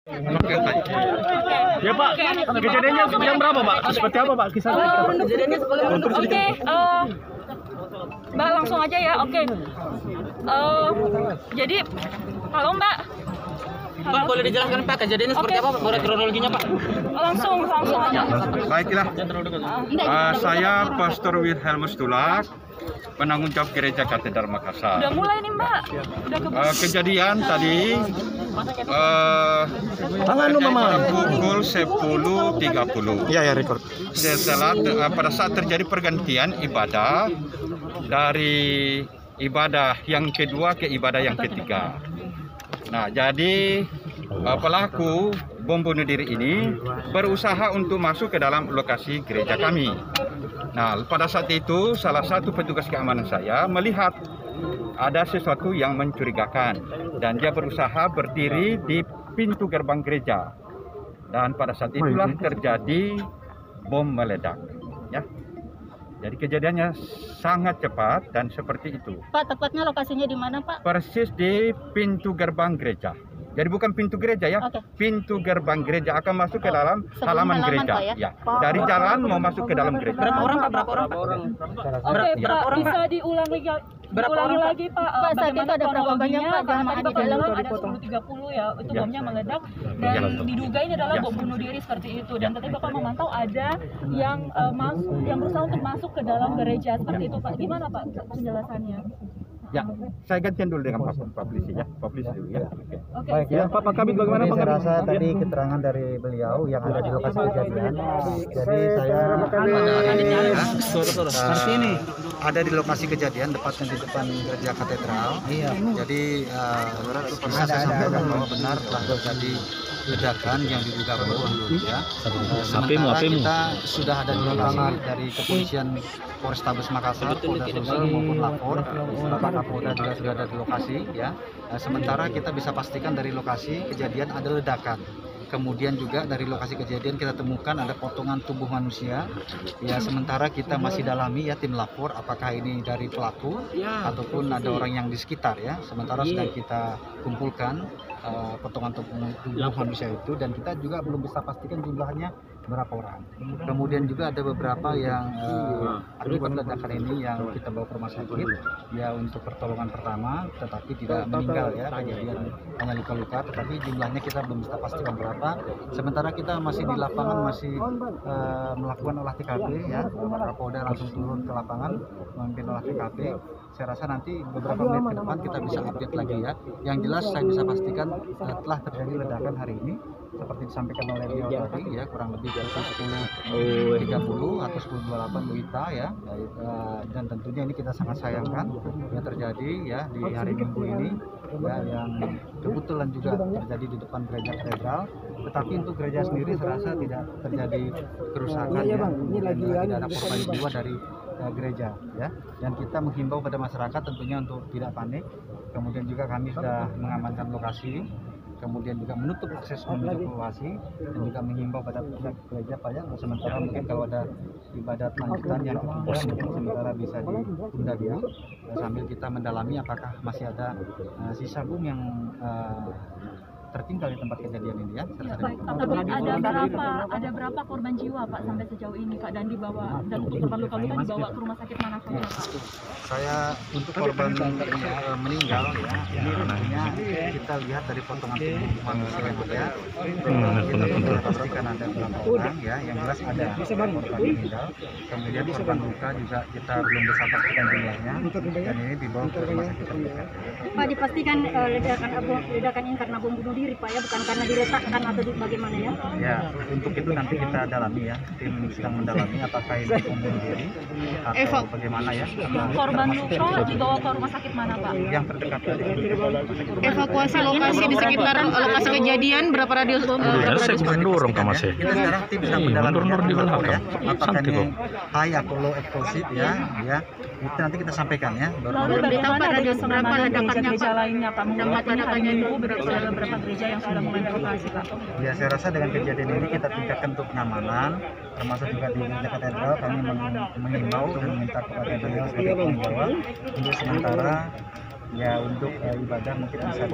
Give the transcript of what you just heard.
Oke. Ya Pak, kejadiannya jam berapa Pak? Seperti apa Pak kisahnya? Kejadiannya Oke, Mbak langsung aja ya. Oke. Jadi, halo Mbak. Pak, boleh dijelaskan Pak kejadiannya seperti apa? Boleh kronologinya Pak? Langsung aja. Baiklah. Saya Pastor Wilhelmus Tulak, penanggung jawab Gereja Katedral Makassar. Udah mulai nih Mbak. Udah Kejadian tadi pukul 10.30. Iya ya, record. Setelah pada saat terjadi pergantian ibadah dari ibadah yang kedua ke ibadah yang ketiga. Nah, jadi pelaku bom bunuh diri ini berusaha untuk masuk ke dalam lokasi gereja kami. Nah, pada saat itu salah satu petugas keamanan saya melihat ada sesuatu yang mencurigakan dan dia berusaha berdiri di pintu gerbang gereja. Dan pada saat itulah terjadi bom meledak. Ya. Jadi kejadiannya sangat cepat dan seperti itu. Pak, tepatnya lokasinya di mana Pak? Persis di pintu gerbang gereja. Jadi bukan pintu gereja ya, pintu gerbang gereja akan masuk ke dalam halaman gereja. Pak, ya? Dari jalan mau masuk ke dalam gereja. Berapa orang Pak? Oke, Pak, bisa diulang lagi Pak. Pak, saat itu ada berapa banyak Pak jamaah di dalam? Ada 10.30 ya, itu bomnya meledak dan diduga ini adalah bom bunuh diri seperti itu. Dan tadi Bapak memantau ada yang berusaha untuk masuk ke dalam gereja seperti itu Pak. Gimana Pak penjelasannya? Ya, saya gantian dulu dengan Pak Polisi ya, Pak Polisi dulu ya. Oke. Baik ya, Pak Kabit bagaimana Pak? Saya rasa tadi keterangan dari beliau yang ada di lokasi kejadian. Jadi saya ada di lokasi kejadian, tepatnya di depan gereja katedral. Iya. Jadi bisa saya sampaikan bahwa benar telah terjadi ledakan yang diduga bom ya. Sementara kita sudah ada di lokasi dari kepolisian Polrestabes Makassar, Polda Sulsel maupun lapor, Bapak Kapolda juga sudah ada di lokasi ya. Sementara kita bisa pastikan dari lokasi kejadian ada ledakan. Kemudian juga dari lokasi kejadian kita temukan ada potongan tubuh manusia. Ya, sementara kita masih dalami ya tim lapor apakah ini dari pelaku ataupun ada orang yang di sekitar ya. Sementara sedang kita kumpulkan potongan tubuh manusia itu dan kita juga belum bisa pastikan jumlahnya berapa orang. Kemudian juga ada beberapa yang akibat ledakan ini yang kita bawa ke rumah sakit ya untuk pertolongan pertama, tetapi tidak meninggal ya, kejadian hanya luka-luka, tetapi jumlahnya kita belum bisa pastikan berapa. Sementara kita masih di lapangan masih melakukan olah TKP ya, Kapolda langsung turun ke lapangan memimpin olah TKP. Saya rasa nanti beberapa menit ke depan kita bisa update lagi ya. Yang jelas saya bisa pastikan telah terjadi ledakan hari ini seperti disampaikan oleh beliau tadi ya, kurang lebih dari 10.30 atau 10.28 WITA ya. Dan tentunya ini kita sangat sayangkan yang terjadi ya di hari Minggu ini ya, yang kebetulan juga terjadi di depan gereja katedral. Tetapi untuk gereja sendiri saya rasa tidak terjadi kerusakan ya, kemudian juga tidak ada korban jiwa dari gereja ya. Dan kita menghimbau pada masyarakat tentunya untuk tidak panik. Kemudian juga kami sudah mengamankan lokasi, kemudian juga menutup akses menuju ke lokasi dan juga mengimbau pada pihak gereja Pak ya, sementara mungkin kalau ada ibadat lanjutan yang ketiga mungkin sementara bisa ditunda dulu sambil kita mendalami apakah masih ada sisa bom yang tertinggal di tempat kejadian ini ya. Ada berapa korban jiwa Pak sampai sejauh ini Pak, dan dibawa dan untuk korban luka-luka dibawa ke rumah sakit mana saja Pak? Saya untuk korban meninggal ya, ini tentunya kita lihat dari potongan tubuh manusia ya. Kita belum pastikan ada berapa orang ya, yang jelas ada korban meninggal. Kemudian korban luka juga kita belum bisa pastikan jumlahnya dan ini dibawa ke rumah sakit terdekat. Pak, dipastikan ledakan ini karena bom bunuh diri Pak ya, bukan karena diletakkan atau bagaimana ya? Ya, untuk itu nanti kita dalami ya, tim sedang mendalami apakah ini bom bunuh diri atau bagaimana ya. Korban luka dibawa ke rumah sakit mana Pak? Yang terdekat tadi. Evakuasi lokasi di sekitar lokasi kejadian berapa radius? Saya mendorong ke Mas. Kita sekarang tim sedang mendalami ya, apakah ini high atau low explosive ya. Itu nanti kita sampaikan ya. Lalu bagaimana radius berapa ledakannya gereja lainnya Pak? Mengingat ini hari Minggu beberapa gereja yang sudah mulai beroperasi Pak. Ya, saya rasa dengan kejadian ini kita tingkatkan untuk pengamanan, termasuk juga di gereja katedral kami mengimbau dan meminta kepada beliau sebagai penanggung jawab untuk sementara ya untuk ibadah mungkin bisa